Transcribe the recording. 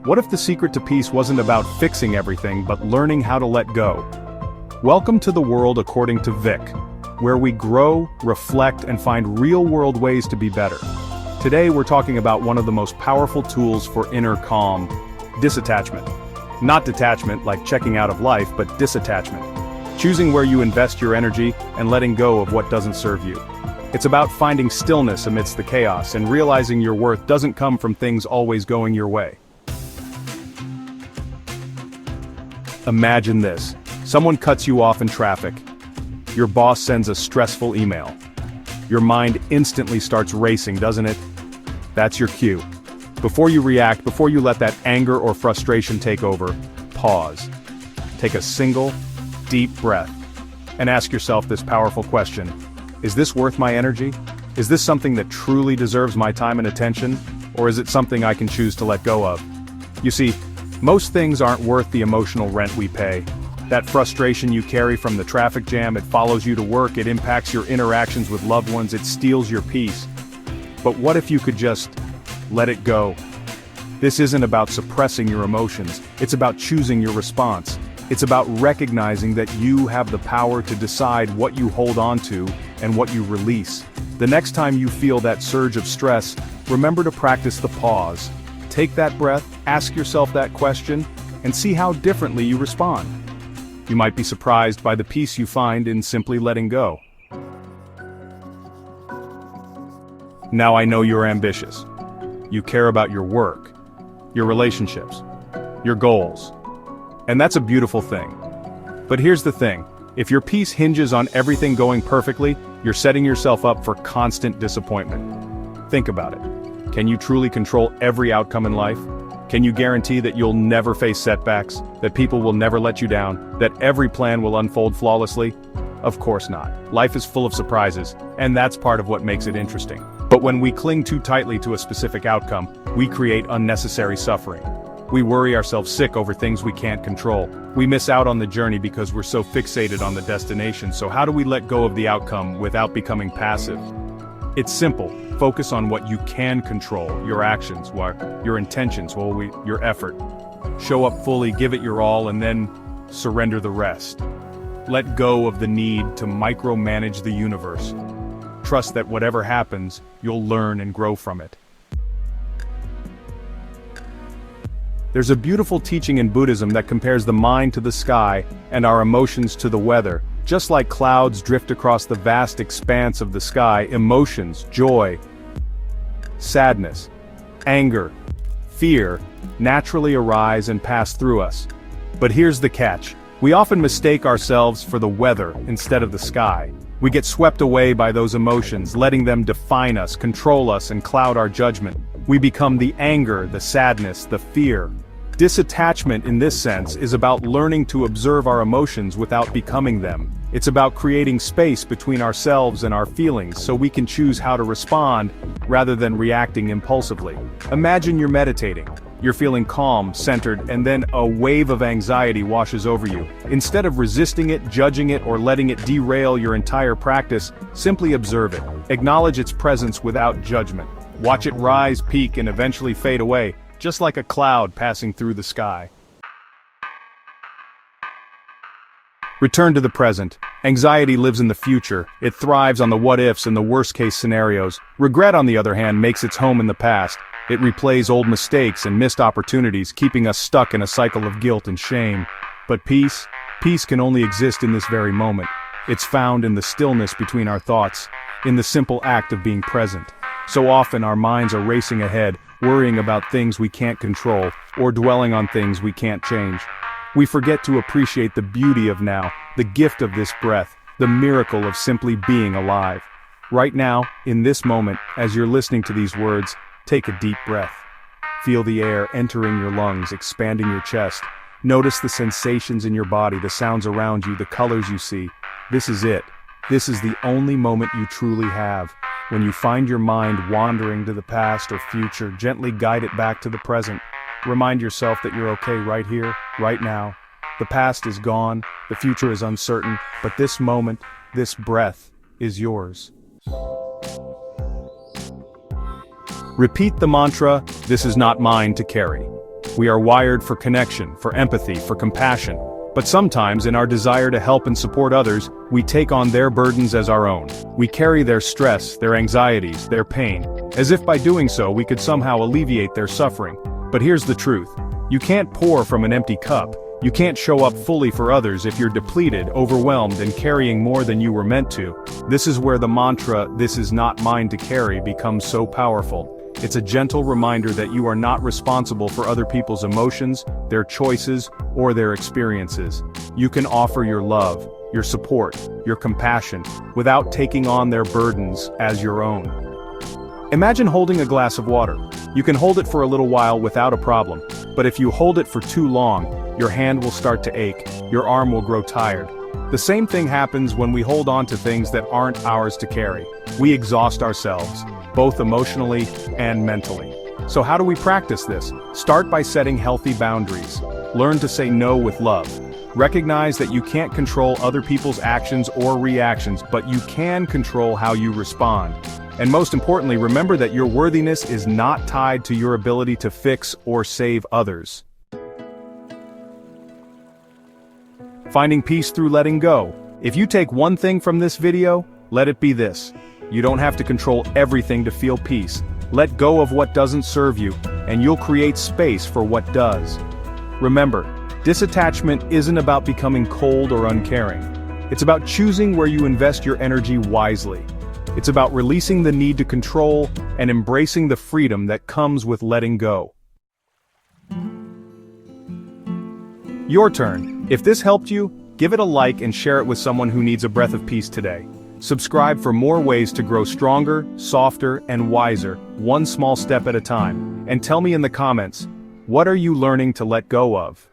What if the secret to peace wasn't about fixing everything but learning how to let go? Welcome to the world according to Vic, where we grow, reflect, and find real-world ways to be better. Today we're talking about one of the most powerful tools for inner calm, disattachment. Not detachment like checking out of life, but disattachment. Choosing where you invest your energy and letting go of what doesn't serve you. It's about finding stillness amidst the chaos and realizing your worth doesn't come from things always going your way. Imagine this. Someone cuts you off in traffic. Your boss sends a stressful email. Your mind instantly starts racing, doesn't it? That's your cue. Before you react, before you let that anger or frustration take over, pause. Take a single, deep breath, and ask yourself this powerful question. Is this worth my energy? Is this something that truly deserves my time and attention? Or is it something I can choose to let go of? You see, most things aren't worth the emotional rent we pay. That frustration you carry from the traffic jam, it follows you to work, it impacts your interactions with loved ones, it steals your peace. But what if you could just let it go? This isn't about suppressing your emotions, it's about choosing your response. It's about recognizing that you have the power to decide what you hold on to and what you release. The next time you feel that surge of stress, remember to practice the pause. Take that breath, ask yourself that question, and see how differently you respond. You might be surprised by the peace you find in simply letting go. Now I know you're ambitious. You care about your work, your relationships, your goals. And that's a beautiful thing. But here's the thing, if your peace hinges on everything going perfectly, you're setting yourself up for constant disappointment. Think about it. Can you truly control every outcome in life? Can you guarantee that you'll never face setbacks, that people will never let you down, that every plan will unfold flawlessly? Of course not. Life is full of surprises, and that's part of what makes it interesting. But when we cling too tightly to a specific outcome, we create unnecessary suffering. We worry ourselves sick over things we can't control. We miss out on the journey because we're so fixated on the destination. So how do we let go of the outcome without becoming passive? It's simple. Focus on what you can control, your actions, your intentions, your effort. Show up fully, give it your all, and then surrender the rest. Let go of the need to micromanage the universe. Trust that whatever happens, you'll learn and grow from it. There's a beautiful teaching in Buddhism that compares the mind to the sky and our emotions to the weather. Just like clouds drift across the vast expanse of the sky, emotions, joy, sadness, anger, fear, naturally arise and pass through us. But here's the catch. We often mistake ourselves for the weather instead of the sky. We get swept away by those emotions, letting them define us, control us, and cloud our judgment. We become the anger, the sadness, the fear. Disattachment in this sense is about learning to observe our emotions without becoming them. It's about creating space between ourselves and our feelings so we can choose how to respond rather than reacting impulsively. Imagine you're meditating. You're feeling calm, centered, and then a wave of anxiety washes over you. Instead of resisting it, judging it, or letting it derail your entire practice, simply observe it. Acknowledge its presence without judgment. Watch it rise, peak, and eventually fade away, just like a cloud passing through the sky. Return to the present. Anxiety lives in the future. It thrives on the what-ifs and the worst-case scenarios. Regret, on the other hand, makes its home in the past. It replays old mistakes and missed opportunities, keeping us stuck in a cycle of guilt and shame. But peace can only exist in this very moment. It's found in the stillness between our thoughts, in the simple act of being present. So often our minds are racing ahead, worrying about things we can't control, or dwelling on things we can't change. We forget to appreciate the beauty of now, the gift of this breath, the miracle of simply being alive. Right now, in this moment, as you're listening to these words, take a deep breath. Feel the air entering your lungs, expanding your chest. Notice the sensations in your body, the sounds around you, the colors you see. This is it. This is the only moment you truly have. When you find your mind wandering to the past or future, gently guide it back to the present. Remind yourself that you're okay right here, right now. The past is gone, the future is uncertain, but this moment, this breath, is yours. Repeat the mantra, "This is not mine to carry." We are wired for connection, for empathy, for compassion. But sometimes, in our desire to help and support others, we take on their burdens as our own. We carry their stress, their anxieties, their pain, as if by doing so we could somehow alleviate their suffering. But here's the truth. You can't pour from an empty cup. You can't show up fully for others if you're depleted, overwhelmed, and carrying more than you were meant to. This is where the mantra, "This is not mine to carry," becomes so powerful. It's a gentle reminder that you are not responsible for other people's emotions, their choices, or their experiences. You can offer your love, your support, your compassion, without taking on their burdens as your own. Imagine holding a glass of water. You can hold it for a little while without a problem, but if you hold it for too long, your hand will start to ache, your arm will grow tired. The same thing happens when we hold on to things that aren't ours to carry. We exhaust ourselves, both emotionally and mentally. So how do we practice this? Start by setting healthy boundaries. Learn to say no with love. Recognize that you can't control other people's actions or reactions, but you can control how you respond. And most importantly, remember that your worthiness is not tied to your ability to fix or save others. Finding peace through letting go. If you take one thing from this video, let it be this. You don't have to control everything to feel peace. Let go of what doesn't serve you, and you'll create space for what does. Remember, disattachment isn't about becoming cold or uncaring. It's about choosing where you invest your energy wisely. It's about releasing the need to control and embracing the freedom that comes with letting go. Your turn. If this helped you, give it a like and share it with someone who needs a breath of peace today. Subscribe for more ways to grow stronger, softer, and wiser, one small step at a time. And tell me in the comments, what are you learning to let go of?